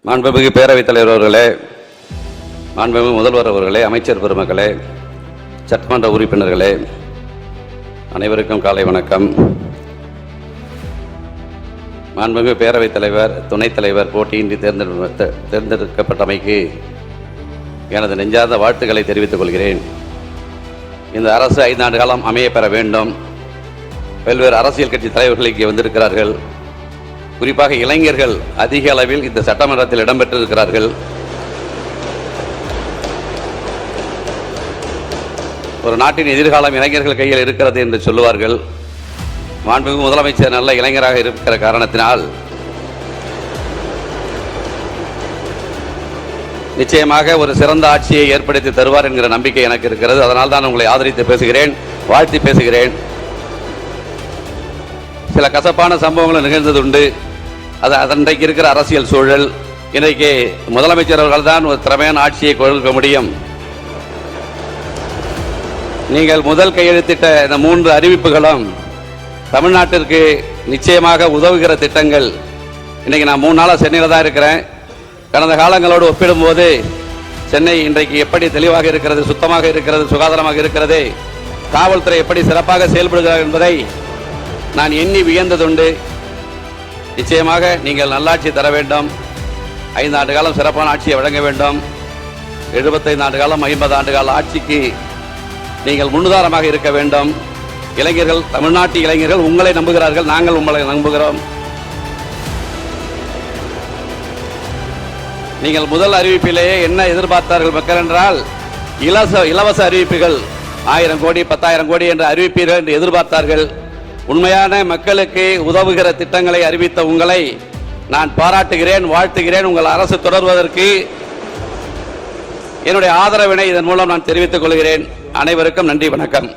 மாண்புமிகு பேரவைத் தலைவர் அவர்களே, மாண்புமிகு முதல்வர் அவர்களே, அமைச்சர் பெருமக்களே, சட்டமன்ற உறுப்பினர்களே, அனைவருக்கும் காலை வணக்கம். மாண்புமிகு பேரவைத் தலைவர், துணைத் தலைவர் போட்டியின்றி தேர்ந்தெடுக்கப்பட்டமைக்கு எனது நெஞ்சார்ந்த வாழ்த்துக்களை தெரிவித்துக் கொள்கிறேன். இந்த அரசு 5 ஆண்டு காலம் அமைய பெற வேண்டும். பல்வேறு அரசியல் கட்சி தலைவர்கள் இங்கே வந்திருக்கிறார்கள். குறிப்பாக இளைஞர்கள் அதிக அளவில் இந்த சட்டமன்றத்தில் இடம்பெற்றிருக்கிறார்கள். ஒரு நாட்டின் எதிர்காலம் இளைஞர்கள் கையில் இருக்கிறது என்று சொல்லுவார்கள். மாண்புமிகு முதலமைச்சர் நல்ல இளைஞராக இருக்கிற காரணத்தினால் நிச்சயமாக ஒரு சிறந்த ஆட்சியை ஏற்படுத்தி தருவார் என்கிற நம்பிக்கை எனக்கு இருக்கிறது. அதனால் தான் உங்களை ஆதரித்து பேசுகிறேன், வாழ்த்தி பேசுகிறேன். சில கசப்பான சம்பவங்கள் நிகழ்ந்தது உண்டு. அது அன்றைக்கு இருக்கிற அரசியல் சூழல். இன்றைக்கு முதலமைச்சர் அவர்கள் தான் ஒரு திறமையான ஆட்சியை கொடுக்க முடியும். நீங்கள் முதல் கையெழுத்திட்ட இந்த 3 அறிவிப்புகளும் தமிழ்நாட்டிற்கு நிச்சயமாக உதவுகிற திட்டங்கள். இன்னைக்கு நான் 3 நாளாக சென்னையில் தான் இருக்கிறேன். கடந்த காலங்களோடு ஒப்பிடும்போது சென்னை இன்றைக்கு எப்படி தெளிவாக இருக்கிறது, சுத்தமாக இருக்கிறது, சுகாதாரமாக இருக்கிறது, காவல்துறை எப்படி சிறப்பாக செயல்படுகிறார் என்பதை நான் எண்ணி வியந்ததுண்டு. நிச்சயமாக நீங்கள் நல்லாட்சி தர வேண்டும். 5 ஆண்டு காலம் சிறப்பான ஆட்சியை வழங்க வேண்டும். 75 ஆண்டு காலம் 50 ஆண்டு கால ஆட்சிக்கு நீங்கள் முன்னுதாரணமாக இருக்க வேண்டும். இளைஞர்கள், தமிழ்நாட்டு இளைஞர்கள் உங்களை நம்புகிறார்கள், நாங்கள் உங்களை நம்புகிறோம். நீங்கள் முதல் அறிவிப்பிலேயே என்ன எதிர்பார்த்தார்கள் மக்கள் என்றால், இலவச அறிவிப்புகள் 1000 கோடி 10,000 கோடி என்று அறிவிப்பீர்கள் என்று எதிர்பார்த்தார்கள். உண்மையான மக்களுக்கு உதவுகிற திட்டங்களை அறிவித்த உங்களை நான் பாராட்டுகிறேன், வாழ்த்துகிறேன். உங்கள் அரசு தொடர்வதற்கு என்னுடைய ஆதரவினை இதன் மூலம் நான் தெரிவித்துக் கொள்கிறேன். அனைவருக்கும் நன்றி, வணக்கம்.